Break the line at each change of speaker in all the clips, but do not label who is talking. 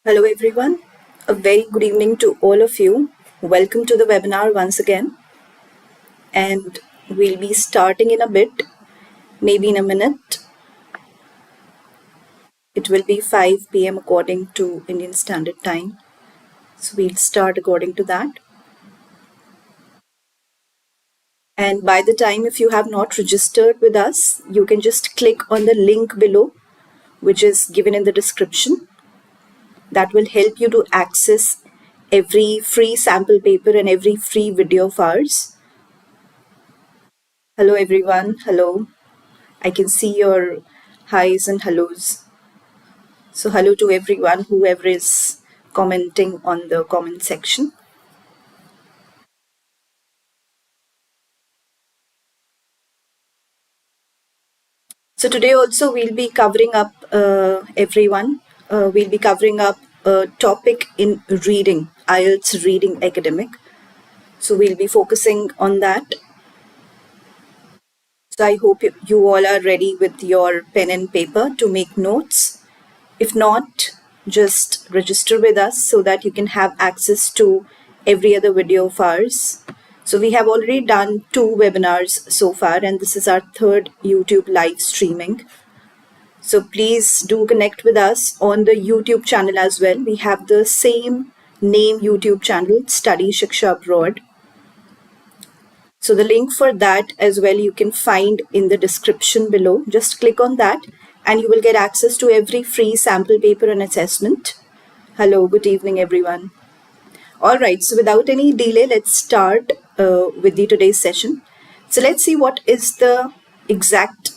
Hello everyone, a very good evening to all of you. Welcome to the webinar once again, and we'll be starting in a bit, maybe in a minute. It will be 5 p.m. according to Indian Standard Time, so we'll start according to that. And by the time, if you have not registered with us, you can just click on the link below, which is given in the description. That will help you to access every free sample paper and every free video of ours. Hello everyone, hello. I can see your highs and hellos. So hello to everyone, whoever is commenting on the comment section. So today also we'll be covering up everyone. We'll be covering up a topic in reading, IELTS reading academic. So we'll be focusing on that. So I hope you all are ready with your pen and paper to make notes. If not, just register with us so that you can have access to every other video of ours. So we have already done 2 webinars so far, and this is our 3rd YouTube live streaming. So please do connect with us on the YouTube channel as well. We have the same name YouTube channel, Study Shiksha Abroad. So the link for that as well you can find in the description below. Just click on that and you will get access to every free sample paper and assessment. Hello, good evening everyone. Alright, so without any delay, let's start with the today's session. So let's see what is the exact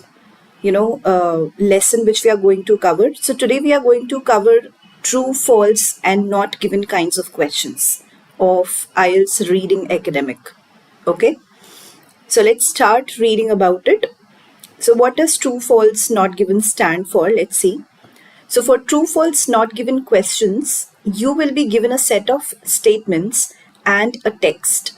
lesson which we are going to cover. So today we are going to cover true, false and not given kinds of questions of IELTS reading academic. Okay. So let's start reading about it. So what does true, false, not given stand for? Let's see. So for true, false, not given questions, you will be given a set of statements and a text.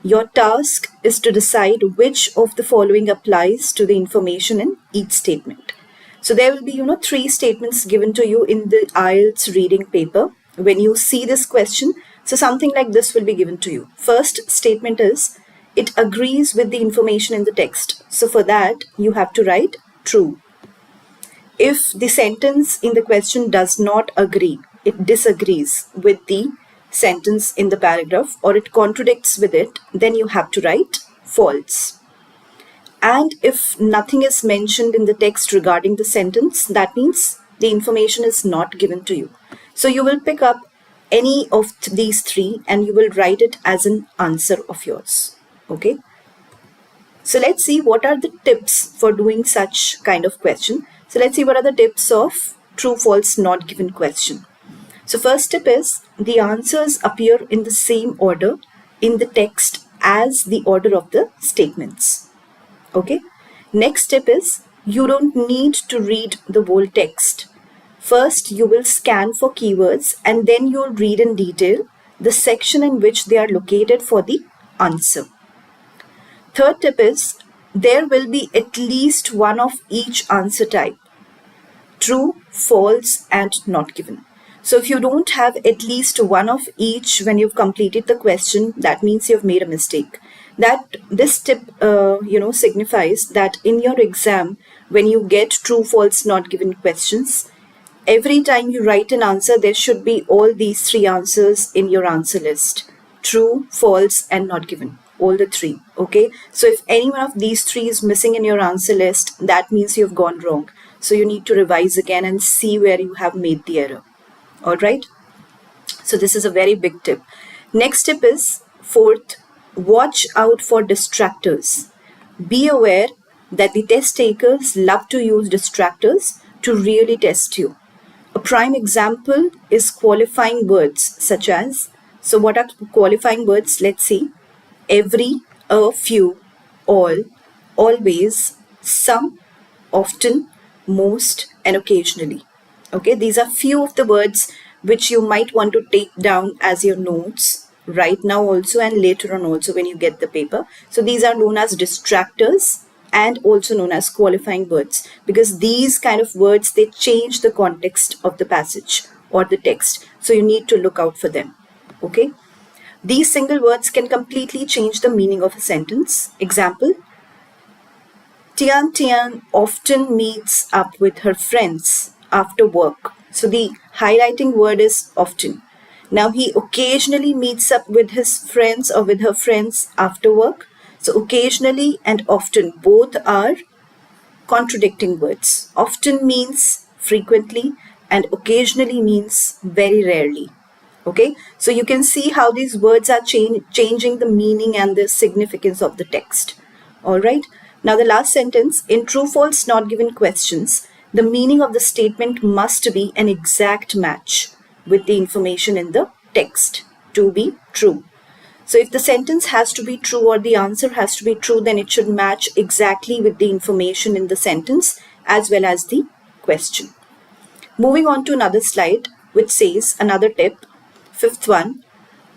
Your task is to decide which of the following applies to the information in each statement. So there will be, 3 statements given to you in the IELTS reading paper. When you see this question, so something like this will be given to you. First statement is, it agrees with the information in the text. So for that, you have to write true. If the sentence in the question does not agree, it disagrees with the sentence in the paragraph or it contradicts with it, then you have to write false. And if nothing is mentioned in the text regarding the sentence, that means the information is not given to you. So you will pick up any of these 3 and you will write it as an answer of yours. Okay. So let's see what are the tips for doing such kind of question. So let's see what are the tips of true, false, not given question. So first tip is the answers appear in the same order in the text as the order of the statements. Okay. Next tip is you don't need to read the whole text. First, you will scan for keywords and then you'll read in detail the section in which they are located for the answer. Third tip is there will be at least one of each answer type. True, false and not given. So if you don't have at least one of each when you've completed the question, that means you've made a mistake. That this tip signifies that in your exam, when you get true, false, not given questions, every time you write an answer, there should be all these 3 answers in your answer list. True, false and not given. All the 3. Okay. So if any one of these 3 is missing in your answer list, that means you've gone wrong. So you need to revise again and see where you have made the error. All right. So this is a very big tip. Next tip is 4th, watch out for distractors. Be aware that the test takers love to use distractors to really test you. A prime example is qualifying words such as, so what are qualifying words? Let's see. Every, a few, all, always, some, often, most and occasionally. Okay, these are few of the words which you might want to take down as your notes right now also and later on also when you get the paper. So these are known as distractors and also known as qualifying words because these kind of words, they change the context of the passage or the text. So you need to look out for them. Okay. These single words can completely change the meaning of a sentence. Example, Tian Tian often meets up with her friends after work. So the highlighting word is often. Now he occasionally meets up with his friends or with her friends after work. So occasionally and often both are contradicting words. Often means frequently and occasionally means very rarely. Okay, so you can see how these words are changing the meaning and the significance of the text. All right, now the last sentence, in true false not given questions, the meaning of the statement must be an exact match with the information in the text to be true. So if the sentence has to be true or the answer has to be true, then it should match exactly with the information in the sentence as well as the question. Moving on to another slide, which says another tip, fifth one,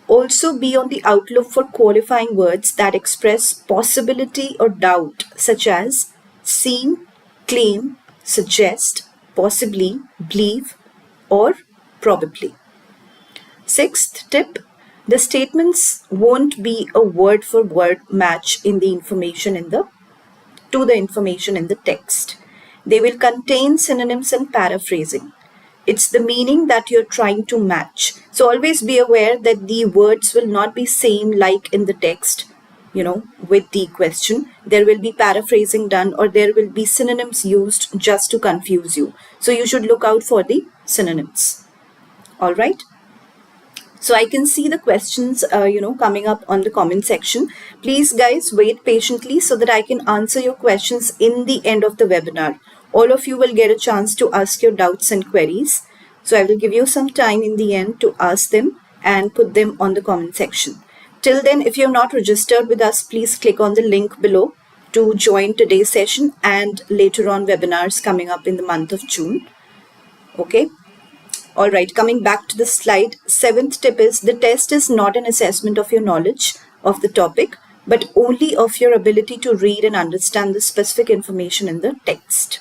also be on the outlook for qualifying words that express possibility or doubt, such as seem, claim, suggest, possibly, believe, or probably. Sixth tip, the statements won't be a word for word match in the information in the information in the text. They will contain synonyms and paraphrasing. It's the meaning that you're trying to match. So always be aware that the words will not be same like in the text, with the question. There will be paraphrasing done or there will be synonyms used just to confuse you. So you should look out for the synonyms. All right. So I can see the questions, coming up on the comment section. Please guys wait patiently so that I can answer your questions in the end of the webinar. All of you will get a chance to ask your doubts and queries. So I will give you some time in the end to ask them and put them on the comment section. Till then, if you have not registered with us, please click on the link below to join today's session and later on webinars coming up in the month of June. Okay. All right, coming back to the slide, seventh tip is the test is not an assessment of your knowledge of the topic, but only of your ability to read and understand the specific information in the text.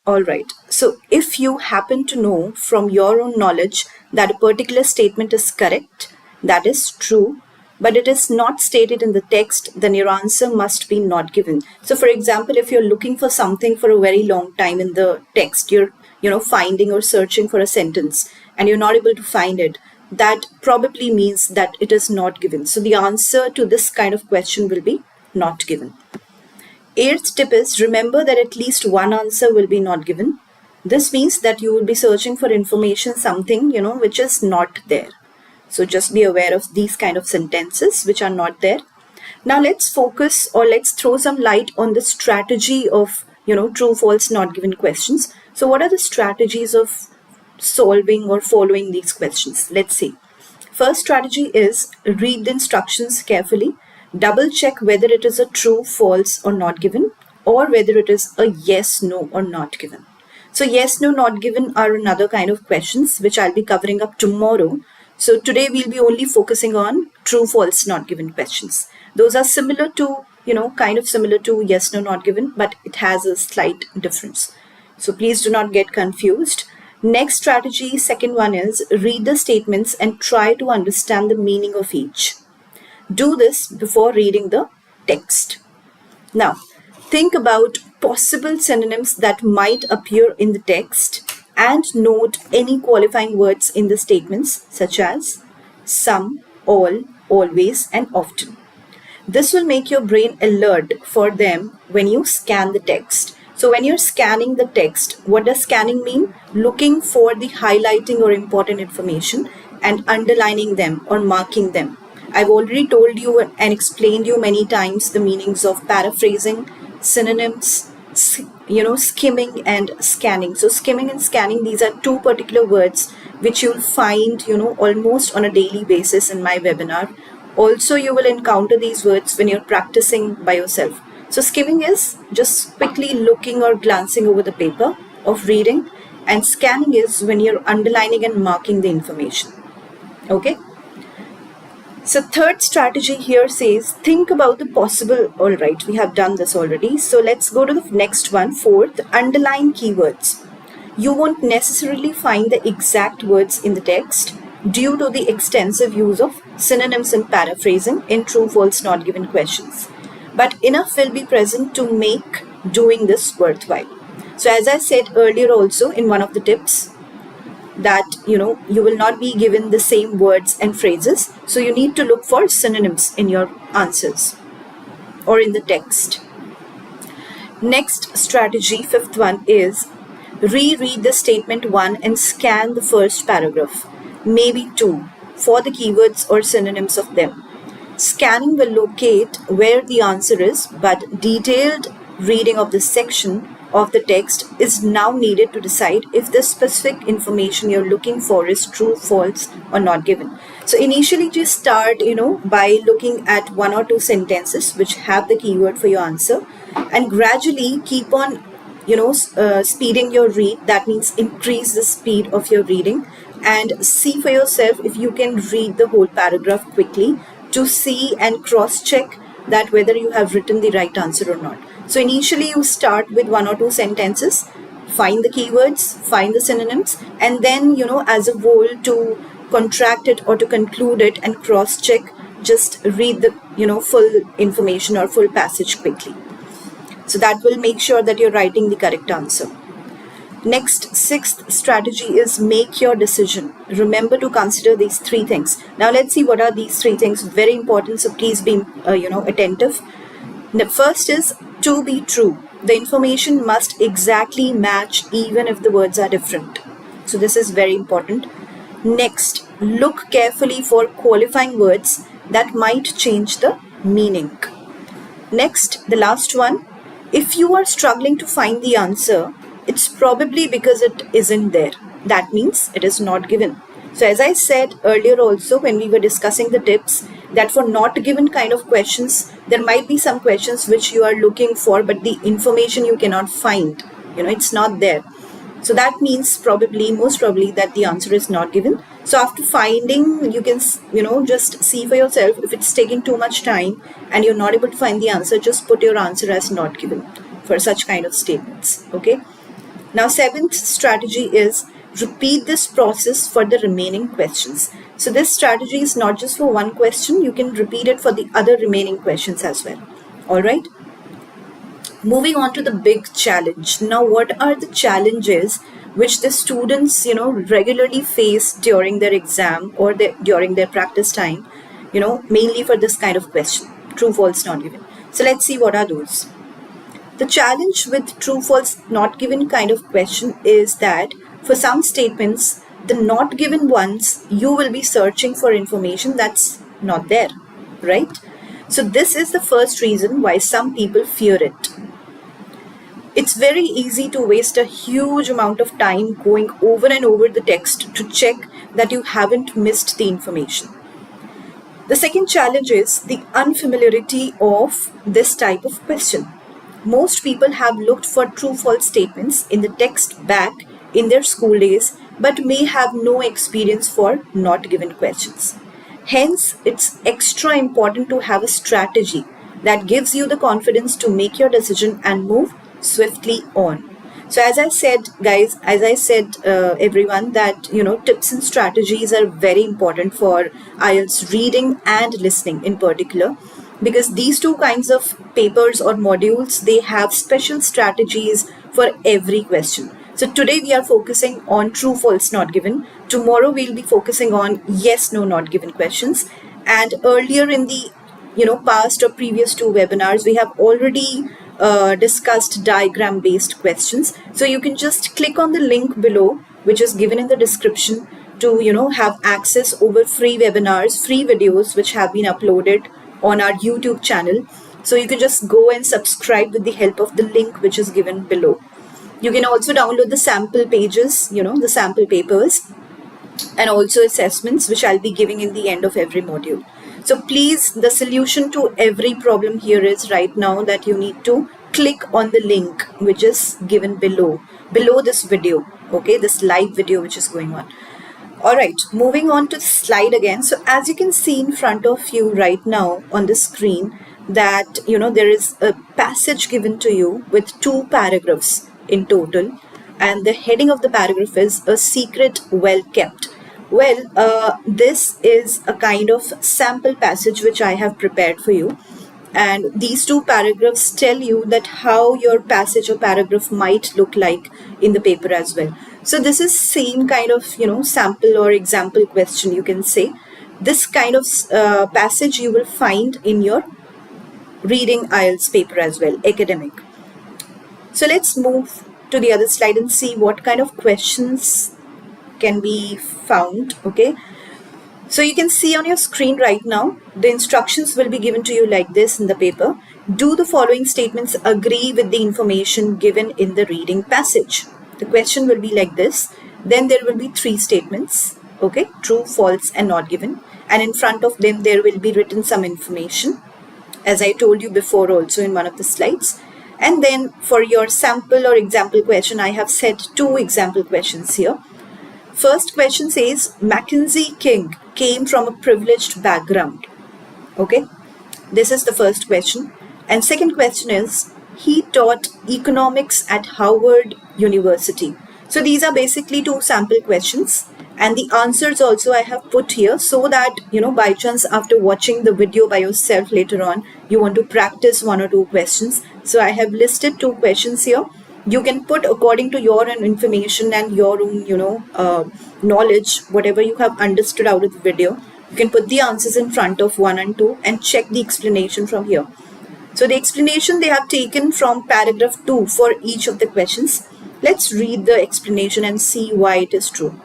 All right, so if you happen to know from your own knowledge that a particular statement is correct, that is true, but it is not stated in the text, then your answer must be not given. So for example, if you're looking for something for a very long time in the text, you're finding or searching for a sentence and you're not able to find it, that probably means that it is not given. So the answer to this kind of question will be not given. Eighth tip is remember that at least one answer will be not given. This means that you will be searching for information, something, which is not there. So just be aware of these kind of sentences which are not there. Now let's focus or let's throw some light on the strategy of, true, false, not given questions. So what are the strategies of solving or following these questions? Let's see. First strategy is read the instructions carefully. Double check whether it is a true, false or not given or whether it is a yes, no or not given. So yes, no, not given are another kind of questions which I'll be covering up tomorrow. So today we'll be only focusing on true, false, not given questions. Those are similar to, kind of similar to yes, no, not given, but it has a slight difference. So please do not get confused. Next strategy, second one is read the statements and try to understand the meaning of each. Do this before reading the text. Now, think about possible synonyms that might appear in the text and note any qualifying words in the statements such as some, all, always and often. This will make your brain alert for them when you scan the text. So when you're scanning the text, what does scanning mean? Looking for the highlighting or important information and underlining them or marking them. I've already told you and explained you many times the meanings of paraphrasing, synonyms, skimming and scanning. So skimming and scanning, these are two particular words which you'll find, almost on a daily basis in my webinar. Also, you will encounter these words when you're practicing by yourself. So skimming is just quickly looking or glancing over the paper of reading, and scanning is when you're underlining and marking the information. Okay. So third strategy here says, think about the possible, all right, we have done this already. So let's go to the next one, fourth, underline keywords. You won't necessarily find the exact words in the text due to the extensive use of synonyms and paraphrasing in true, false, not given questions. But enough will be present to make doing this worthwhile. So as I said earlier also in one of the tips, that you will not be given the same words and phrases, so you need to look for synonyms in your answers or in the text. Next strategy, fifth one, is reread the statement 1 and scan the first paragraph, maybe 2, for the keywords or synonyms of them. Scanning will locate where the answer is, but detailed reading of this section of the text is now needed to decide if the specific information you're looking for is true, false, or not given. So initially just start, by looking at 1 or 2 sentences which have the keyword for your answer, and gradually keep on, speeding your read. That means increase the speed of your reading and see for yourself if you can read the whole paragraph quickly to see and cross-check that whether you have written the right answer or not. So initially you start with 1 or 2 sentences, find the keywords, find the synonyms, and then, as a whole, to contract it or to conclude it and cross-check, just read the, full information or full passage quickly. So that will make sure that you're writing the correct answer. Next, sixth strategy is make your decision. Remember to consider these 3 things. Now let's see what are these 3 things. Very important, so please be, attentive. The first is to be true. The information must exactly match even if the words are different. So this is very important. Next, look carefully for qualifying words that might change the meaning. Next, the last one, if you are struggling to find the answer, it's probably because it isn't there. That means it is not given. So as I said earlier also when we were discussing the tips, that for not given kind of questions, there might be some questions which you are looking for, but the information you cannot find, it's not there. So that means most probably that the answer is not given. So after finding, you can, just see for yourself if it's taking too much time and you're not able to find the answer, just put your answer as not given for such kind of statements. Okay. Now, 7th strategy is repeat this process for the remaining questions. So this strategy is not just for one question, you can repeat it for the other remaining questions as well. All right. Moving on to the big challenge. Now, what are the challenges which the students, regularly face during their exam or during their practice time, mainly for this kind of question, true, false, not given. So let's see what are those. The challenge with true, false, not given kind of question is that for some statements, the not given ones, you will be searching for information that's not there, right? So this is the first reason why some people fear it. It's very easy to waste a huge amount of time going over and over the text to check that you haven't missed the information. The second challenge is the unfamiliarity of this type of question. Most people have looked for true-false statements in the text back in their school days, but may have no experience for not given questions. Hence, it's extra important to have a strategy that gives you the confidence to make your decision and move swiftly on. So as I said, guys, everyone, that, tips and strategies are very important for IELTS reading and listening in particular, because these 2 kinds of papers or modules, they have special strategies for every question. So today we are focusing on true, false, not given. Tomorrow we'll be focusing on yes, no, not given questions. And earlier in the, past or previous 2 webinars, we have already discussed diagram based questions. So you can just click on the link below, which is given in the description, to, have access over free webinars, free videos, which have been uploaded on our YouTube channel. So you can just go and subscribe with the help of the link which is given below. You can also download the sample pages, the sample papers, and also assessments, which I'll be giving in the end of every module. So please, the solution to every problem here is right now that you need to click on the link which is given below this video, okay, this live video which is going on. All right, moving on to the slide again. So as you can see in front of you right now on the screen, that, there is a passage given to you with 2 paragraphs in total. and the heading of the paragraph is A Secret Well Kept. Well, this is a kind of sample passage which I have prepared for you. And these two paragraphs tell you that how your passage or paragraph might look like in the paper as well. So this is same kind of, sample or example question, you can say. This kind of passage you will find in your reading IELTS paper as well, academic. So let's move to the other slide and see what kind of questions can be found. Okay, so you can see on your screen right now, the instructions will be given to you like this in the paper. Do the following statements agree with the information given in the reading passage? The question will be like this. Then there will be 3 statements. Okay, true, false, and not given. And in front of them, there will be written some information, as I told you before also in one of the slides. And then for your sample or example question, I have set 2 example questions here. First question says, Mackenzie King came from a privileged background. Okay, this is the first question. And second question is, he taught economics at Howard University. So these are basically 2 sample questions. And the answers also I have put here so that, by chance after watching the video by yourself later on, you want to practice 1 or 2 questions. So I have listed 2 questions here. You can put according to your own information and your own, knowledge, whatever you have understood out of the video. You can put the answers in front of 1 and 2 and check the explanation from here. So the explanation they have taken from paragraph 2 for each of the questions. Let's read the explanation and see why it is true.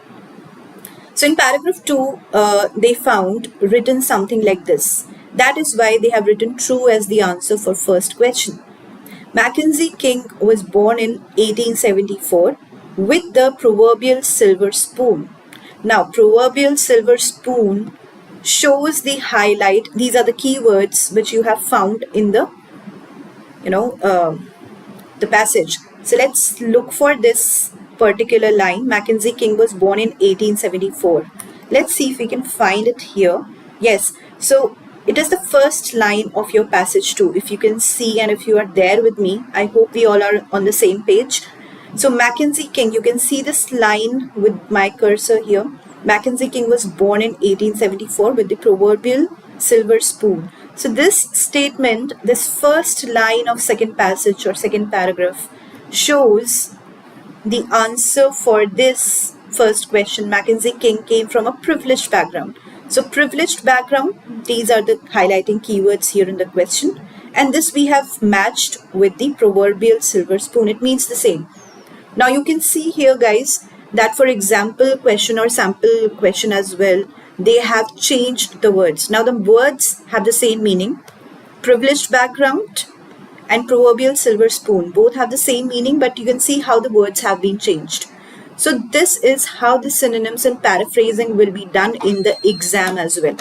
So in paragraph 2, they found written something like this. That is why they have written true as the answer for first question. Mackenzie King was born in 1874 with the proverbial silver spoon. Now, proverbial silver spoon shows the highlight. These are the keywords which you have found in the, the passage. So let's look for this particular line. Mackenzie King was born in 1874. Let's see if we can find it here. Yes. So it is the first line of your passage too. If you can see and if you are there with me, I hope we all are on the same page. So Mackenzie King, you can see this line with my cursor here. Mackenzie King was born in 1874 with the proverbial silver spoon. So this statement, this first line of second passage or second paragraph shows the answer for this first question. Mackenzie King came from a privileged background. So privileged background, these are the highlighting keywords here in the question. And this we have matched with the proverbial silver spoon. It means the same. Now you can see here, guys, that for example question or sample question as well, they have changed the words. Now the words have the same meaning. Privileged background and proverbial silver spoon both have the same meaning, but you can see how the words have been changed. So this is how the synonyms and paraphrasing will be done in the exam as well.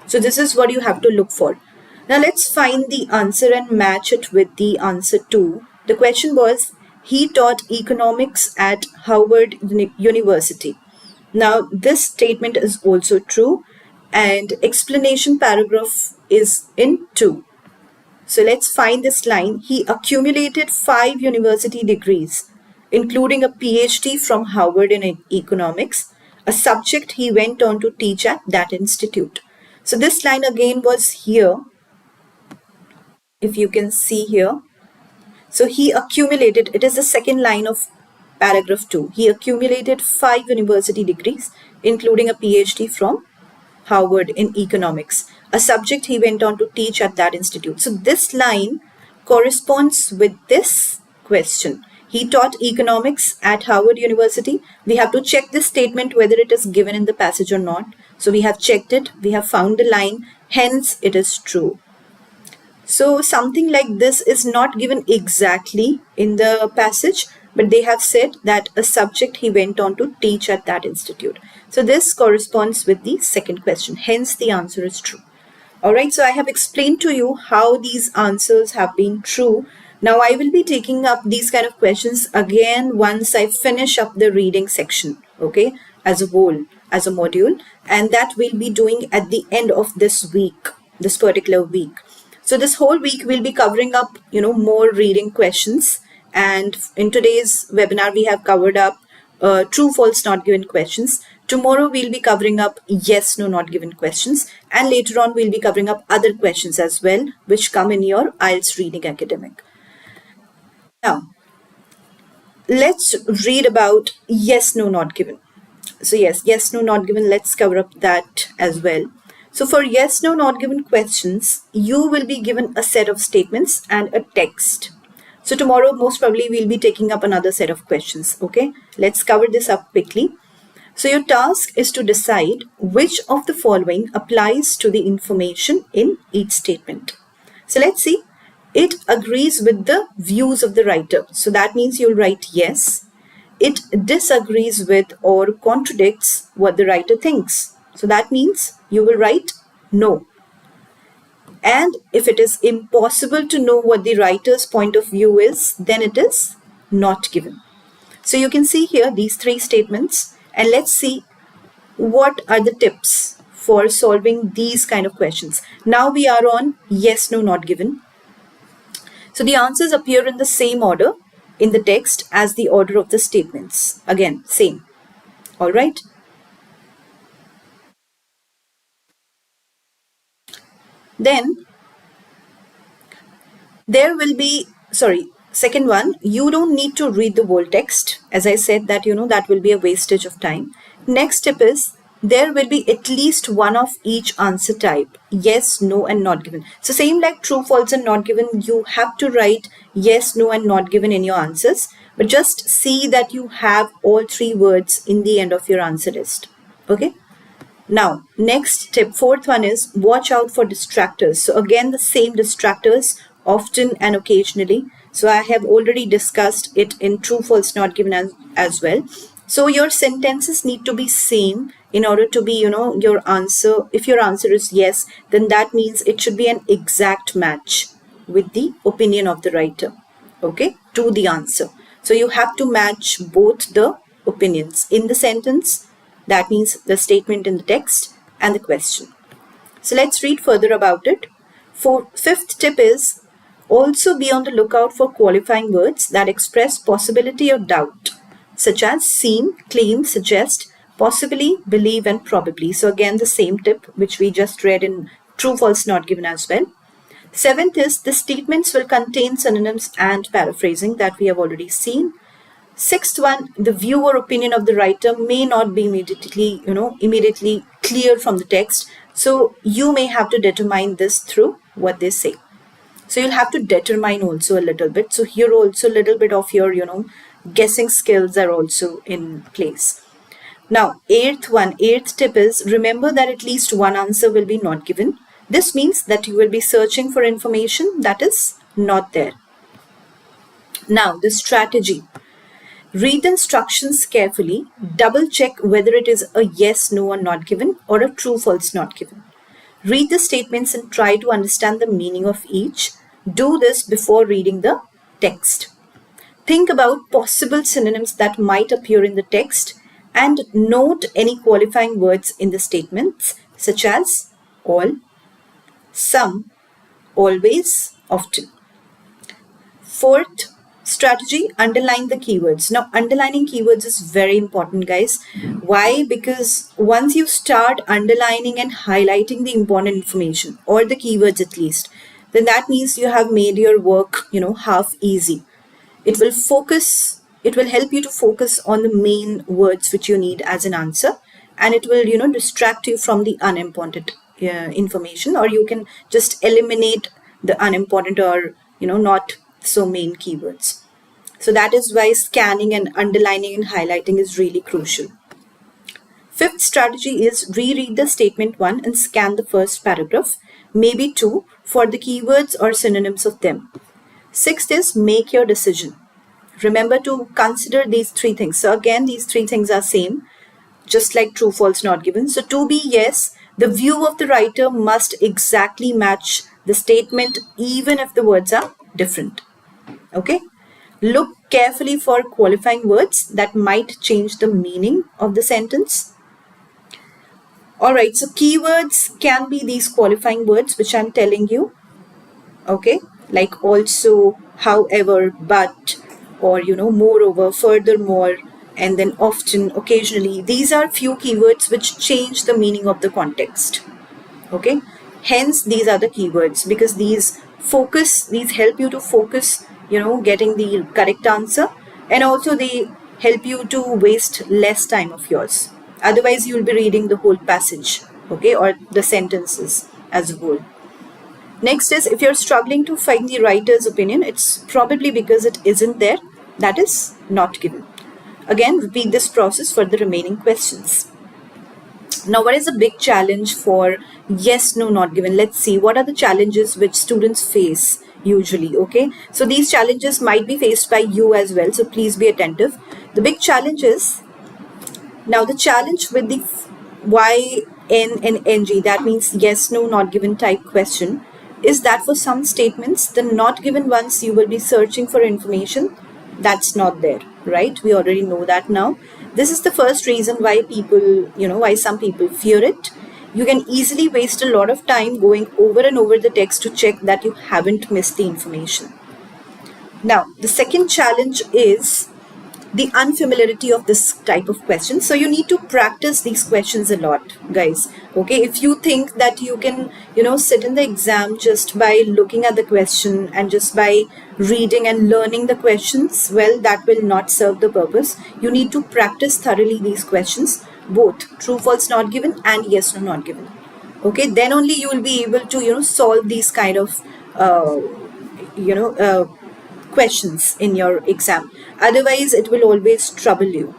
So this is what you have to look for. Now let's find the answer and match it with the answer 2. The question was, he taught economics at Howard University. Now this statement is also true and explanation paragraph is in 2. So let's find this line. He accumulated 5 university degrees, including a PhD from Howard in economics, a subject he went on to teach at that institute. So this line again was here, if you can see here. So he accumulated, it is the second line of paragraph 2. He accumulated 5 university degrees, including a PhD from Howard in economics, a subject he went on to teach at that institute. So this line corresponds with this question. He taught economics at Howard University. We have to check this statement whether it is given in the passage or not. So we have checked it. We have found the line. Hence, it is true. So something like this is not given exactly in the passage, but they have said that a subject he went on to teach at that institute. So this corresponds with the second question. Hence, the answer is true. Alright, so I have explained to you how these answers have been true. Now I will be taking up these kind of questions again once I finish up the reading section, okay, as a whole, as a module, and that we'll be doing at the end of this week, this particular week. So this whole week we'll be covering up, more reading questions, and in today's webinar we have covered up true, false, not given questions. Tomorrow we'll be covering up yes, no, not given questions, and later on we'll be covering up other questions as well which come in your IELTS reading academic. Now, let's read about yes, no, not given. So yes, no, not given, let's cover up that as well. So for yes, no, not given questions, you will be given a set of statements and a text. So tomorrow, most probably, we'll be taking up another set of questions. Okay, let's cover this up quickly. So your task is to decide which of the following applies to the information in each statement. So let's see. It agrees with the views of the writer. So that means you'll write yes. It disagrees with or contradicts what the writer thinks. So that means you will write no. And if it is impossible to know what the writer's point of view is, then it is not given. So you can see here these three statements, and let's see what are the tips for solving these kind of questions. Now we are on yes, no, not given. So the answers appear in the same order in the text as the order of the statements. Again, same. All right. Then there will be, second one, you don't need to read the whole text. As I said that, that will be a wastage of time. Next tip is, there will be at least one of each answer type. Yes, no, and not given. So same like true, false, and not given, you have to write yes, no, and not given in your answers. But just see that you have all three words in the end of your answer list. Okay. Now, next tip, fourth one is watch out for distractors. So again, the same distractors often and occasionally. So I have already discussed it in true, false, not given as well. So your sentences need to be same in order to be, your answer. If your answer is yes, then that means it should be an exact match with the opinion of the writer, okay, to the answer. So you have to match both the opinions in the sentence. That means the statement in the text and the question. So let's read further about it. Fifth tip is also be on the lookout for qualifying words that express possibility or doubt, such as seem, claim, suggest, possibly, believe, and probably. So again, the same tip which we just read in true, false, not given as well. Seventh is the statements will contain synonyms and paraphrasing that we have already seen. Sixth one, the view or opinion of the writer may not be immediately clear from the text. So you may have to determine this through what they say. So you'll have to determine also a little bit. So here also a little bit of your, guessing skills are also in place. Now, eighth tip is remember that at least one answer will be not given. This means that you will be searching for information that is not there. Now, the strategy. Read the instructions carefully. Double check whether it is a yes, no, or not given or a true, false, not given. Read the statements and try to understand the meaning of each. Do this before reading the text. Think about possible synonyms that might appear in the text and note any qualifying words in the statements such as all, some, always, often. Fourth strategy, underline the keywords. Now, underlining keywords is very important, guys. Why? Because once you start underlining and highlighting the important information or the keywords at least, then that means you have made your work, half easy. It will help you to focus on the main words which you need as an answer, and it will, distract you from the unimportant information, or you can just eliminate the unimportant or, not so main keywords. So that is why scanning and underlining and highlighting is really crucial. Fifth strategy is reread the statement 1 and scan the first paragraph, maybe 2, for the keywords or synonyms of them. Sixth is make your decision. Remember to consider these three things. So again, these three things are same, just like true, false, not given. So to be yes, the view of the writer must exactly match the statement even if the words are different. Okay. Look carefully for qualifying words that might change the meaning of the sentence. Alright, so keywords can be these qualifying words which I'm telling you. Okay, like also, however, but, or moreover, furthermore, and then often, occasionally. These are few keywords which change the meaning of the context. Okay, hence these are the keywords, because these help you to focus, getting the correct answer, and also they help you to waste less time of yours. Otherwise you'll be reading the whole passage, okay, or the sentences as a whole. Next is, if you're struggling to find the writer's opinion, it's probably because it isn't there, that is not given. Again, repeat this process for the remaining questions. Now, what is the big challenge for yes, no, not given? Let's see, what are the challenges which students face usually, okay? So these challenges might be faced by you as well, so please be attentive. The big challenge is, now the challenge with the Y, N and NG, that means yes, no, not given type question, is that for some statements, the not given ones, you will be searching for information that's not there, right? We already know that now. This is the first reason why people, why some people fear it. You can easily waste a lot of time going over and over the text to check that you haven't missed the information. Now, the second challenge is the unfamiliarity of this type of question. So you need to practice these questions a lot, guys. Okay, if you think that you can, sit in the exam just by looking at the question and just by reading and learning the questions, well, that will not serve the purpose. You need to practice thoroughly these questions, both true, false, not given and yes, no, not given. Okay, then only you will be able to, solve these kind of, questions in your exam. Otherwise, it will always trouble you.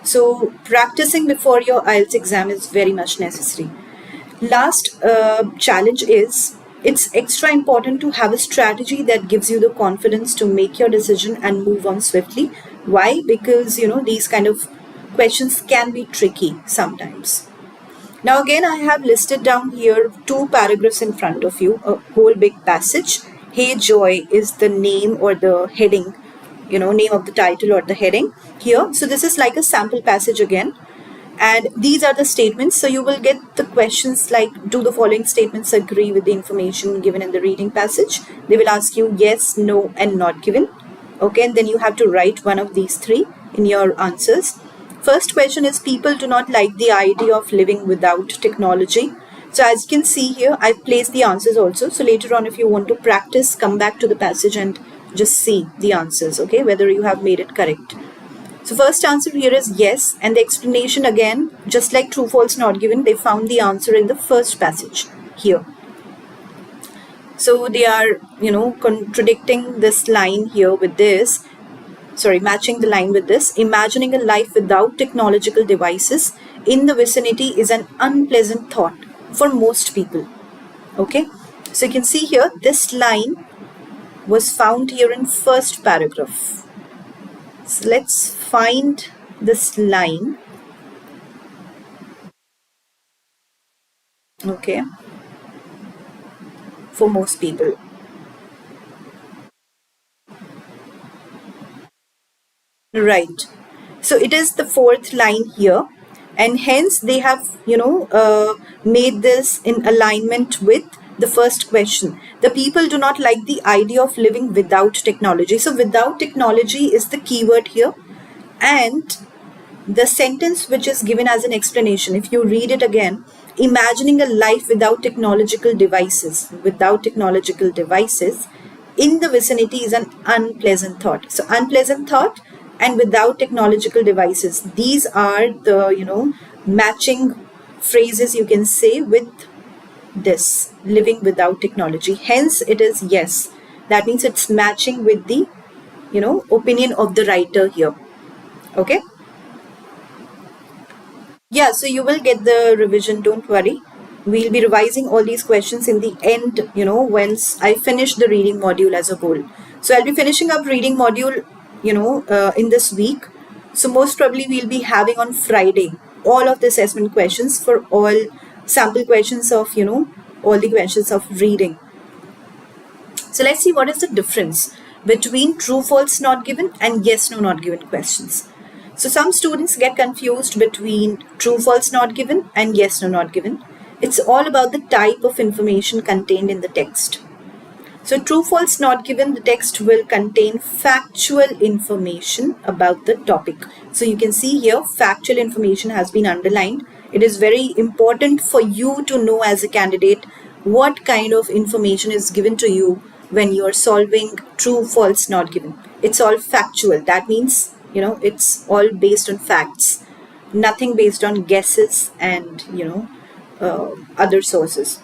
So practicing before your IELTS exam is very much necessary. Last challenge is, it's extra important to have a strategy that gives you the confidence to make your decision and move on swiftly. Why? Because, these kind of questions can be tricky sometimes. Now again, I have listed down here 2 paragraphs in front of you, a whole big passage. Hey Joy is the name or the heading, name of the title or the heading here. So this is like a sample passage again. And these are the statements. So you will get the questions like, do the following statements agree with the information given in the reading passage? They will ask you yes, no, and not given. Okay, and then you have to write one of these 3 in your answers. First question is, people do not like the idea of living without technology. So as you can see here, I've placed the answers also. So later on, if you want to practice, come back to the passage and just see the answers, okay, whether you have made it correct. So first answer here is yes, and the explanation again, just like true, false, not given, they found the answer in the first passage here. So they are, contradicting this line here with this, matching the line with this. Imagining a life without technological devices in the vicinity is an unpleasant thought for most people. Okay, so you can see here, this line was found here in first paragraph. So let's find this line. Okay, for most people. Right. So it is the 4th line here, and hence they have, made this in alignment with the first question. The people do not like the idea of living without technology. So without technology is the keyword here, and the sentence which is given as an explanation, if you read it again, imagining a life without technological devices in the vicinity is an unpleasant thought. So unpleasant thought and without technological devices, these are the matching phrases you can say with this, living without technology. Hence it is yes. That means it's matching with the opinion of the writer here. Okay, yeah, so you will get the revision, don't worry. We'll be revising all these questions in the end, once I finish the reading module as a whole. So I'll be finishing up reading module in this week. So most probably we'll be having on Friday all of the assessment questions for all sample questions of all the questions of reading. So let's see what is the difference between true, false, not given and yes, no, not given questions. So some students get confused between true, false, not given and yes, no, not given. It's all about the type of information contained in the text. So true, false, not given, the text will contain factual information about the topic. So you can see here factual information has been underlined. It is very important for you to know as a candidate what kind of information is given to you when you are solving true, false, not given. It's all factual. That means, it's all based on facts, nothing based on guesses and, other sources.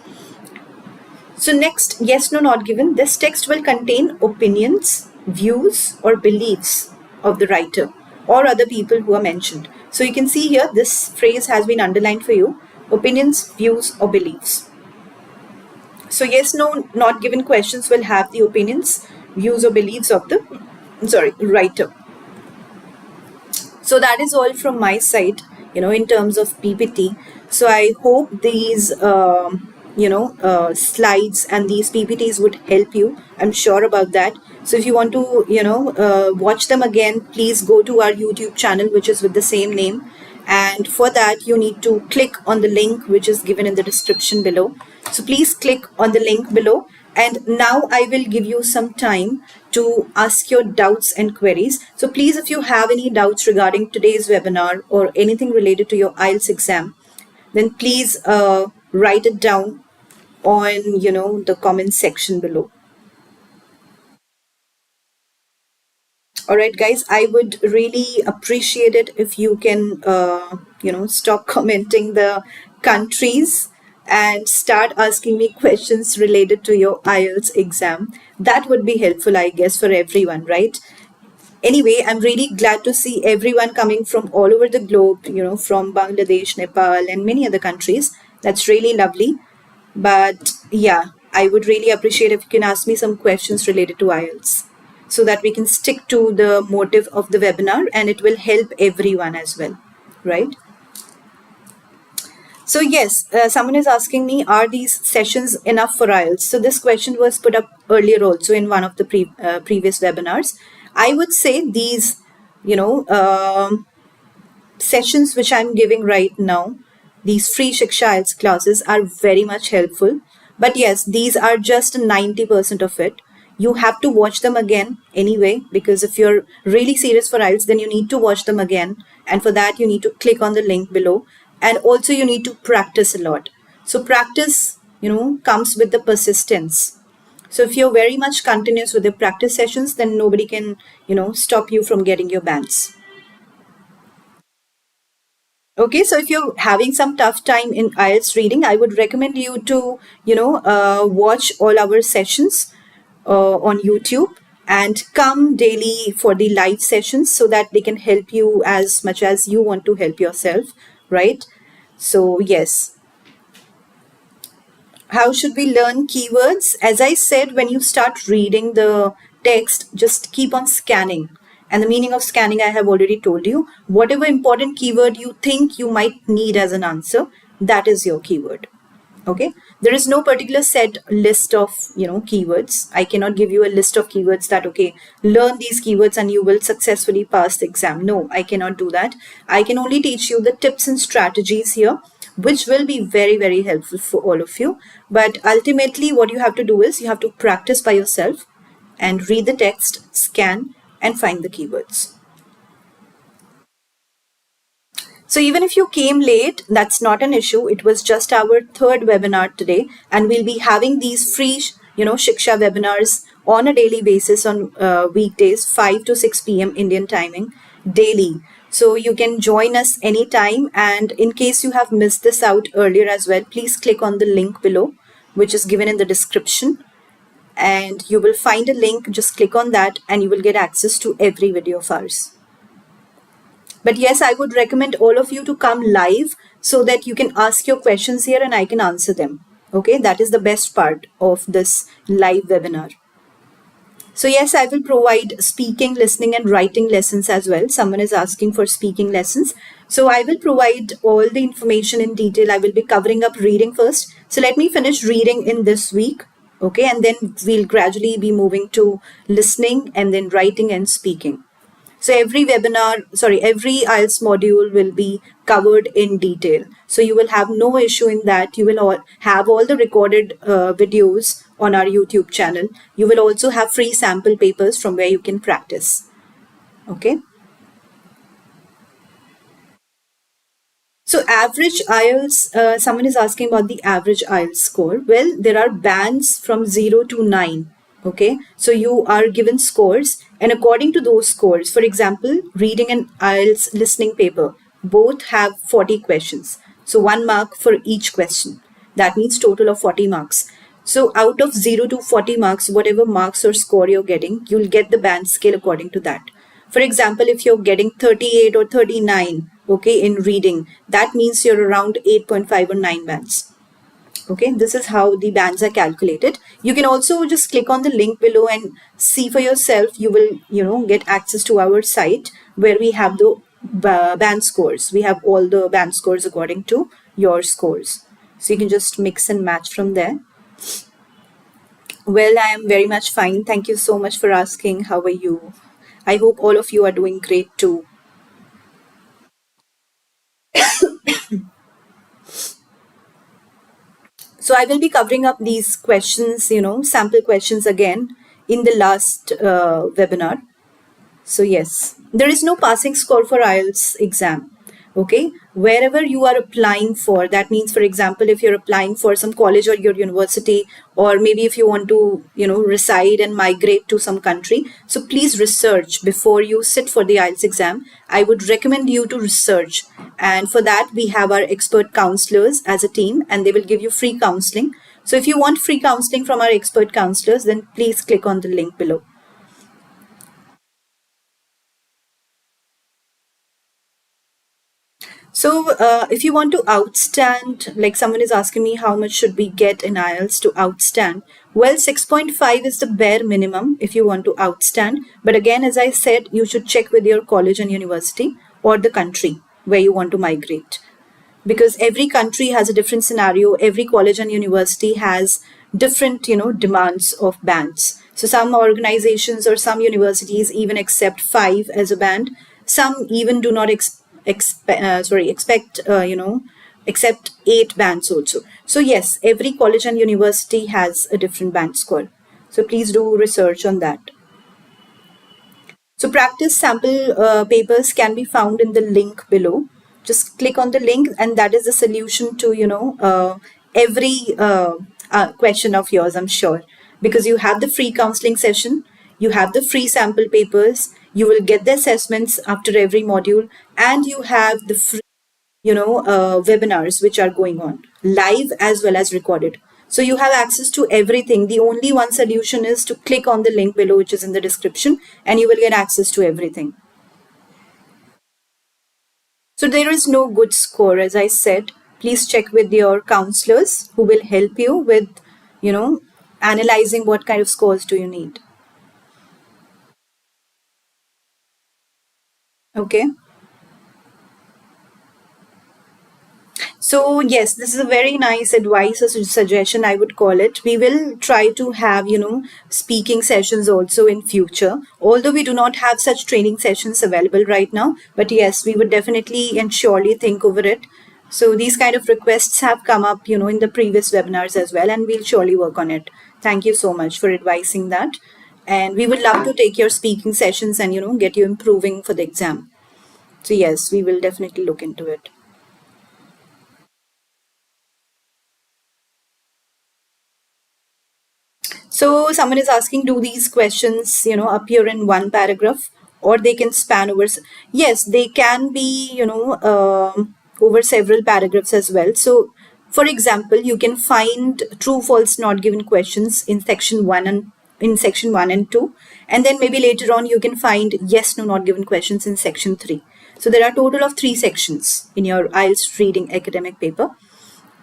So next, yes, no, not given. This text will contain opinions, views, or beliefs of the writer or other people who are mentioned. So you can see here, this phrase has been underlined for you. Opinions, views, or beliefs. So yes, no, not given questions will have the opinions, views, or beliefs of the, writer. So that is all from my side, in terms of PPT. So I hope these, slides and these PPTs would help you. I'm sure about that. So if you want to, watch them again, please go to our YouTube channel, which is with the same name. And for that, you need to click on the link which is given in the description below. So please click on the link below. And now I will give you some time to ask your doubts and queries. So please, if you have any doubts regarding today's webinar or anything related to your IELTS exam, then please write it down on, the comment section below. All right, guys, I would really appreciate it if you can, stop commenting the countries and start asking me questions related to your IELTS exam. That would be helpful, I guess, for everyone, right? Anyway, I'm really glad to see everyone coming from all over the globe, from Bangladesh, Nepal, and many other countries. That's really lovely. But yeah, I would really appreciate if you can ask me some questions related to IELTS so that we can stick to the motive of the webinar and it will help everyone as well, right? So yes, someone is asking me, are these sessions enough for IELTS? So this question was put up earlier also in one of the previous webinars. I would say these, sessions which I'm giving right now, these free Shiksha IELTS classes are very much helpful. But yes, these are just 90% of it. You have to watch them again anyway, because if you're really serious for IELTS, then you need to watch them again. And for that, you need to click on the link below. And also you need to practice a lot. So practice, comes with the persistence. So if you're very much continuous with the practice sessions, then nobody can, stop you from getting your bands. Okay, so if you're having some tough time in IELTS reading, I would recommend you to, watch all our sessions on YouTube and come daily for the live sessions so that they can help you as much as you want to help yourself, right? So yes. How should we learn keywords? As I said, when you start reading the text, just keep on scanning. And the meaning of scanning, I have already told you. Whatever important keyword you think you might need as an answer, that is your keyword. Okay, there is no particular set list of keywords. I cannot give you a list of keywords that learn these keywords and you will successfully pass the exam. No, I cannot do that. I can only teach you the tips and strategies here, which will be very, very helpful for all of you. But ultimately what you have to do is you have to practice by yourself and read the text, scan and find the keywords. So even if you came late, that's not an issue. It was just our third webinar today, and we'll be having these free, Shiksha webinars on a daily basis on weekdays, 5 to 6 p.m. Indian timing, daily. So you can join us anytime. And in case you have missed this out earlier as well, please click on the link below, which is given in the description. And you will find a link, just click on that and you will get access to every video of ours. But yes, I would recommend all of you to come live so that you can ask your questions here and I can answer them. Okay, that is the best part of this live webinar. So yes, I will provide speaking, listening and writing lessons as well. Someone is asking for speaking lessons. So I will provide all the information in detail. I will be covering up reading first. So let me finish reading in this week. Okay, and then we'll gradually be moving to listening and then writing and speaking. So every IELTS module will be covered in detail. So you will have no issue in that. You will have all the recorded videos on our YouTube channel. You will also have free sample papers from where you can practice. Okay. So average IELTS, someone is asking about the average IELTS score. Well, there are bands from 0 to 9. Okay, so you are given scores, and according to those scores, for example, reading and IELTS listening paper, both have 40 questions. So 1 mark for each question. That means total of 40 marks. So out of 0 to 40 marks, whatever marks or score you're getting, you'll get the band scale according to that. For example, if you're getting 38 or 39, okay, in reading, that means you're around 8.5 or 9 bands. Okay, this is how the bands are calculated. You can also just click on the link below and see for yourself. You will, get access to our site where we have the band scores. We have all the band scores according to your scores. So you can just mix and match from there. Well, I am very much fine. Thank you so much for asking. How are you? I hope all of you are doing great too. So I will be covering up these questions, sample questions again in the last webinar. So yes, there is no passing score for IELTS exam. Okay, wherever you are applying for, that means, for example, if you're applying for some college or your university, or maybe if you want to, reside and migrate to some country. So please research before you sit for the IELTS exam. I would recommend you to research. And for that, we have our expert counselors as a team, and they will give you free counseling. So if you want free counseling from our expert counselors, then please click on the link below. So if you want to outstand, like someone is asking me how much should we get in IELTS to outstand? Well, 6.5 is the bare minimum if you want to outstand. But again, as I said, you should check with your college and university or the country where you want to migrate, because every country has a different scenario. Every college and university has different demands of bands. So some organizations or some universities even accept 5 as a band. Some even do not expect accept 8 bands also. So yes, every college and university has a different band score, so please do research on that. So practice sample papers can be found in the link below. Just click on the link, and that is the solution to every question of yours, I'm sure, because you have the free counseling session, you have the free sample papers, you will get the assessments after every module, and you have the free webinars which are going on live as well as recorded. So you have access to everything. The only one solution is to click on the link below, which is in the description, and you will get access to everything. So there is no good score, as I said. Please check with your counselors who will help you with, analyzing what kind of scores do you need. Okay. So yes, this is a very nice advice or suggestion, I would call it. We will try to have, speaking sessions also in future, although we do not have such training sessions available right now. But yes, we would definitely and surely think over it. So these kind of requests have come up, in the previous webinars as well, and we'll surely work on it. Thank you so much for advising that. And we would love to take your speaking sessions and, get you improving for the exam. So yes, we will definitely look into it. So someone is asking, do these questions, appear in one paragraph, or they can span over? Yes, they can be, over several paragraphs as well. So, for example, you can find true, false, not given questions in section 1 and 2, and then maybe later on you can find yes, no, not given questions in section 3. So there are a total of 3 sections in your IELTS reading academic paper,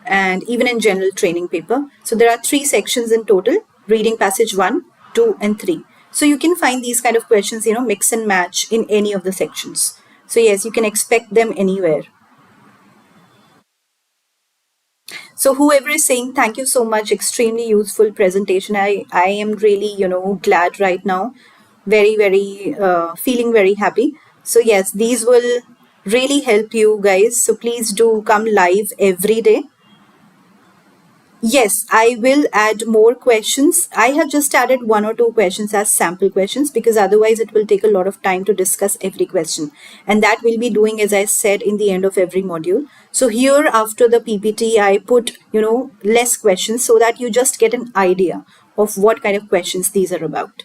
and even in general training paper. So there are 3 sections in total: reading passage 1, 2, and 3. So you can find these kind of questions, mix and match in any of the sections. So yes, you can expect them anywhere. So whoever is saying thank you so much, extremely useful presentation. I am really, glad right now. very feeling very happy. So yes, these will really help you guys. So please do come live every day. Yes, I will add more questions. I have just added one or two questions as sample questions because otherwise it will take a lot of time to discuss every question. And that we'll be doing, as I said, in the end of every module. So here after the PPT, I put, less questions so that you just get an idea of what kind of questions these are about.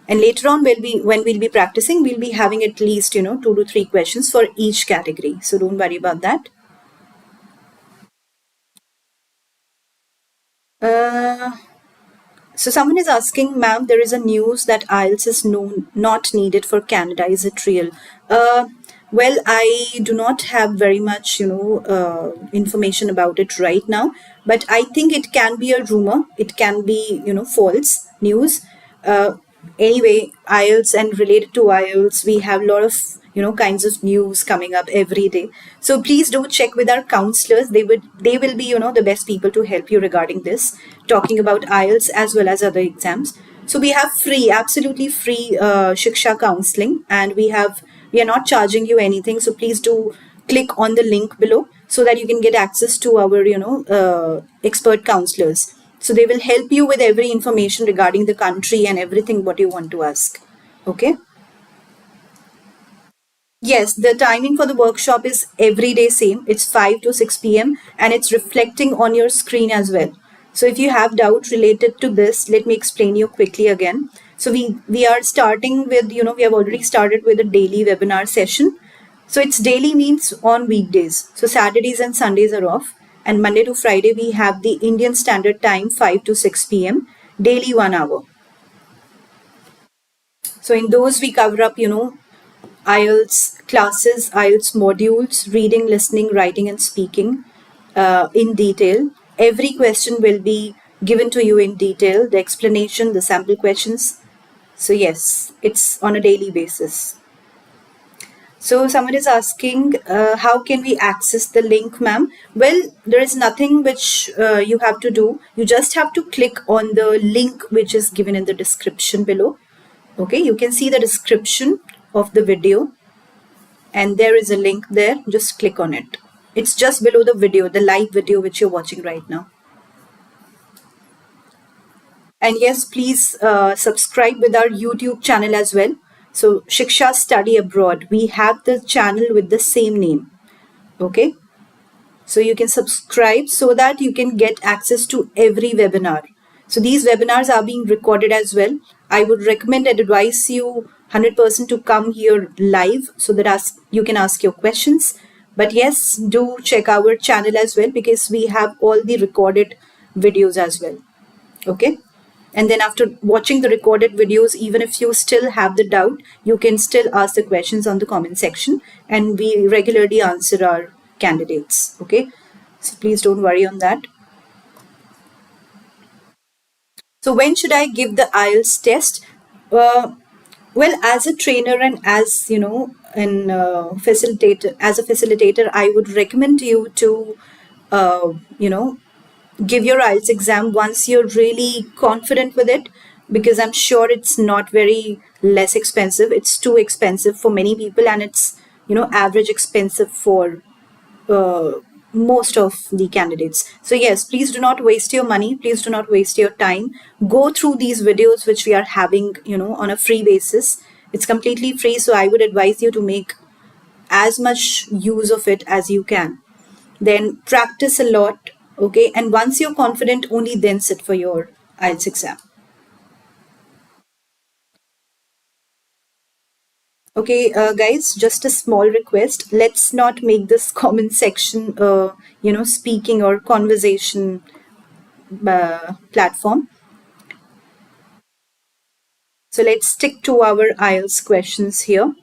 And later on, when we'll be practicing, we'll be having at least, 2 to 3 questions for each category. So don't worry about that. Uh, So someone is asking, ma'am, there is a news that IELTS is not needed for Canada. Is it real? Well, I do not have very much, information about it right now. But I think it can be a rumor. It can be, false news. Uh, anyway, IELTS and related to IELTS, we have a lot of kinds of news coming up every day. So please do check with our counselors. They will be the best people to help you regarding this, talking about IELTS as well as other exams. So we have free, absolutely free Shiksha counseling, and we are not charging you anything. So please do click on the link below so that you can get access to our expert counselors. So they will help you with every information regarding the country and everything what you want to ask. Okay. Yes, the timing for the workshop is every day same. It's 5 to 6 p.m. and it's reflecting on your screen as well. So if you have doubt related to this, let me explain you quickly again. So we are starting with, we have already started with a daily webinar session. So it's daily means on weekdays. So Saturdays and Sundays are off. And Monday to Friday, we have the Indian Standard Time, 5 to 6 p.m. daily 1 hour. So in those we cover up, IELTS classes, IELTS modules, reading, listening, writing, and speaking in detail. Every question will be given to you in detail, the explanation, the sample questions. So yes, it's on a daily basis. So someone is asking, how can we access the link, ma'am? Well, there is nothing which you have to do. You just have to click on the link which is given in the description below. Okay, you can see the description of the video and there is a link there. Just click on it. It's just below the video, the live video which you're watching right now. And yes, please subscribe with our YouTube channel as well. So Shiksha Study Abroad, we have the channel with the same name. Okay. So you can subscribe so that you can get access to every webinar. So these webinars are being recorded as well. I would recommend and advise you 100% to come here live so that you can ask your questions. But yes, do check our channel as well because we have all the recorded videos as well. Okay. And then after watching the recorded videos, even if you still have the doubt, you can still ask the questions on the comment section and we regularly answer our candidates. Okay. So please don't worry on that. So when should I give the IELTS test? Well, as a trainer and as facilitator, I would recommend you to, give your IELTS exam once you're really confident with it, because I'm sure it's not very less expensive. It's too expensive for many people, and it's average expensive for uh, most of the candidates. So yes, please do not waste your money. Please do not waste your time. Go through these videos which we are having, on a free basis. It's completely free. So I would advise you to make as much use of it as you can. Then practice a lot. Okay. And once you're confident, only then sit for your IELTS exam. Okay, guys, just a small request. Let's not make this comment section, speaking or conversation platform. So let's stick to our IELTS questions here.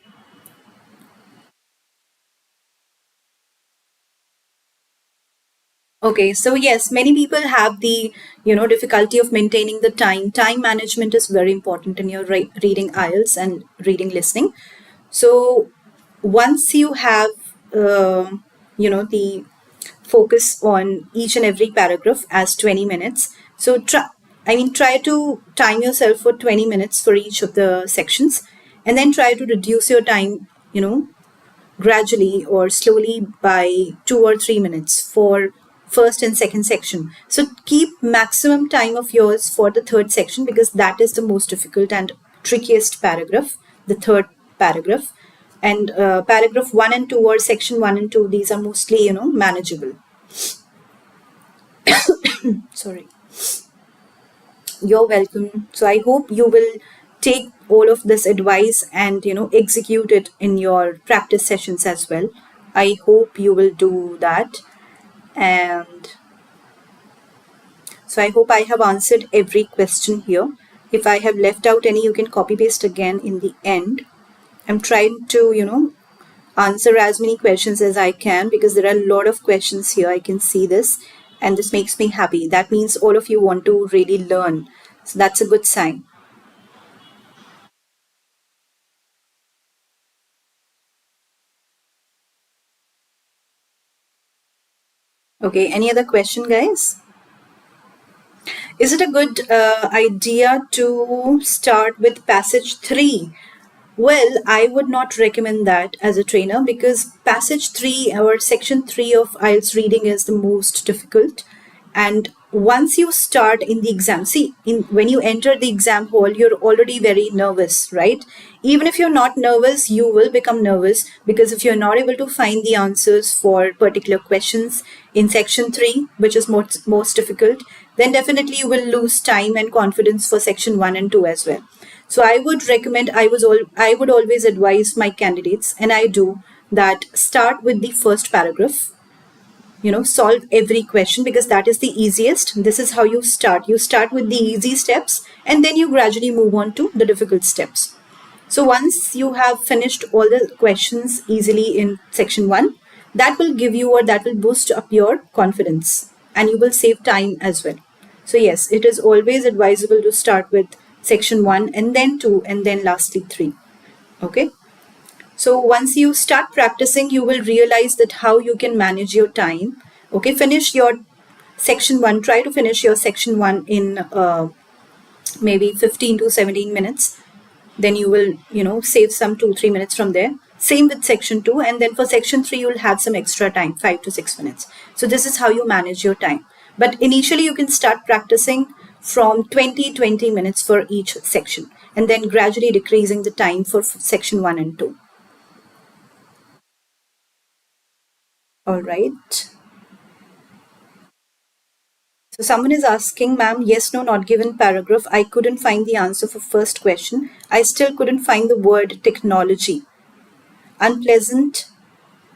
Okay, so yes, many people have the difficulty of maintaining the time. Time management is very important in your reading IELTS and reading listening. So once you have the focus on each and every paragraph as 20 minutes. So try to time yourself for 20 minutes for each of the sections, and then try to reduce your time, gradually or slowly by 2 or 3 minutes for first and second section. So keep maximum time of yours for the third section, because that is the most difficult and trickiest paragraph, the third paragraph. And paragraph 1 and 2, or section 1 and 2, these are mostly, manageable. Sorry. You're welcome. So I hope you will take all of this advice and execute it in your practice sessions as well. I hope you will do that. And so I hope I have answered every question here. If I have left out any, you can copy paste again in the end. I'm trying to answer as many questions as I can, because there are a lot of questions here. I can see this, and this makes me happy. That means all of you want to really learn. So that's a good sign. Okay, any other question, guys? Is it a good idea to start with passage 3? Well, I would not recommend that as a trainer, because passage 3 or section 3 of IELTS reading is the most difficult. And once you start in the exam, when you enter the exam hall, you're already very nervous, right? Even if you're not nervous, you will become nervous, because if you're not able to find the answers for particular questions in section 3, which is most difficult, then definitely you will lose time and confidence for section 1 and 2 as well. So I would recommend, I would always advise my candidates, and I do, that start with the first paragraph. Solve every question, because that is the easiest. This is how you start. You start with the easy steps, and then you gradually move on to the difficult steps. So once you have finished all the questions easily in section 1, that will give you, or that will boost up your confidence, and you will save time as well. So yes, it is always advisable to start with section 1 and then 2 and then lastly 3. Okay. So once you start practicing, you will realize that how you can manage your time. Okay, finish your section 1. Try to finish your section 1 in maybe 15 to 17 minutes. Then you will, save some 2-3 minutes from there. Same with section 2. And then for section 3, you'll have some extra time, 5 to 6 minutes. So this is how you manage your time. But initially, you can start practicing from 20 minutes for each section, and then gradually decreasing the time for section 1 and 2. All right. So someone is asking, ma'am, yes, no, not given paragraph. I couldn't find the answer for first question. I still couldn't find the word technology. Unpleasant.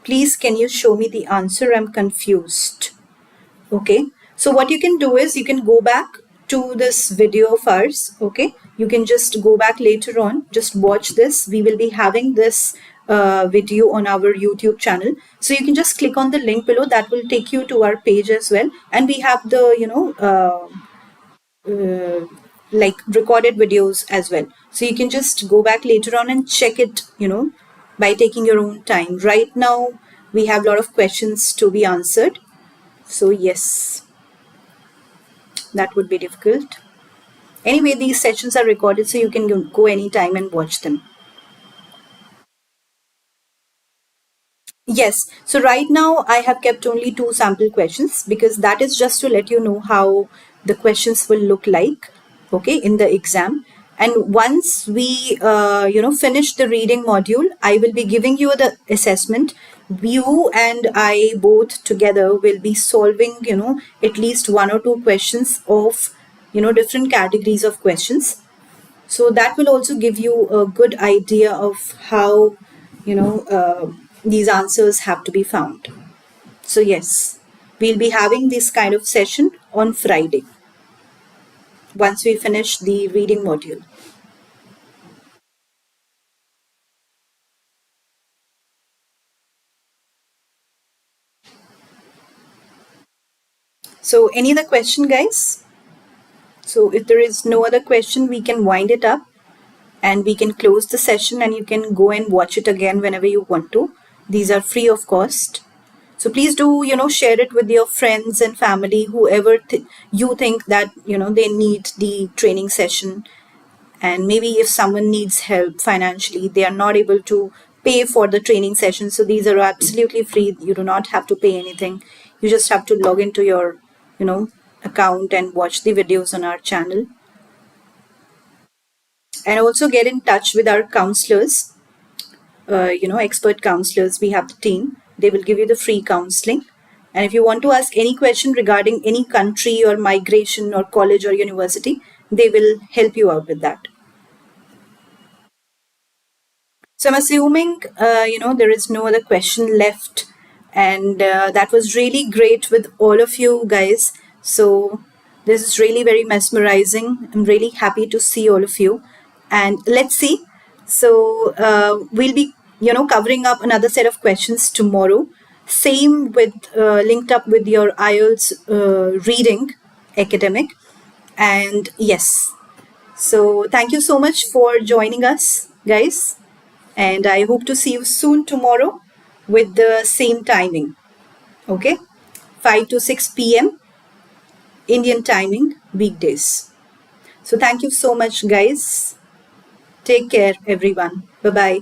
Please, can you show me the answer? I'm confused. Okay. So what you can do is you can go back to this video of ours. Okay. You can just go back later on. Just watch this. We will be having this video on our YouTube channel. So you can just click on the link below. That will take you to our page as well. And we have the, like recorded videos as well. So you can just go back later on and check it, by taking your own time. Right now, we have a lot of questions to be answered. So yes, that would be difficult. Anyway, these sessions are recorded, so you can go anytime and watch them. Yes, so right now I have kept only 2 sample questions, because that is just to let you know how the questions will look like, okay, in the exam. And once we, finish the reading module, I will be giving you the assessment. You and I both together will be solving, at least 1 or 2 questions of, different categories of questions. So that will also give you a good idea of how, these answers have to be found. So yes, we'll be having this kind of session on Friday, once we finish the reading module. So any other question, guys? So if there is no other question, we can wind it up and we can close the session, and you can go and watch it again whenever you want to. These are free of cost. So please do, share it with your friends and family, whoever you think that, they need the training session. And maybe if someone needs help financially, they are not able to pay for the training session. So these are absolutely free. You do not have to pay anything. You just have to log into your, account and watch the videos on our channel. And also get in touch with our counselors, expert counselors. We have the team. They will give you the free counseling. And if you want to ask any question regarding any country or migration or college or university, they will help you out with that. So I'm assuming, there is no other question left. And that was really great with all of you guys. So this is really very mesmerizing. I'm really happy to see all of you. And let's see. So we'll be, covering up another set of questions tomorrow. Same with linked up with your IELTS reading academic. And yes, so thank you so much for joining us, guys. And I hope to see you soon tomorrow with the same timing. Okay? 5 to 6 p.m. Indian timing, weekdays. So thank you so much, guys. Take care, everyone. Bye bye.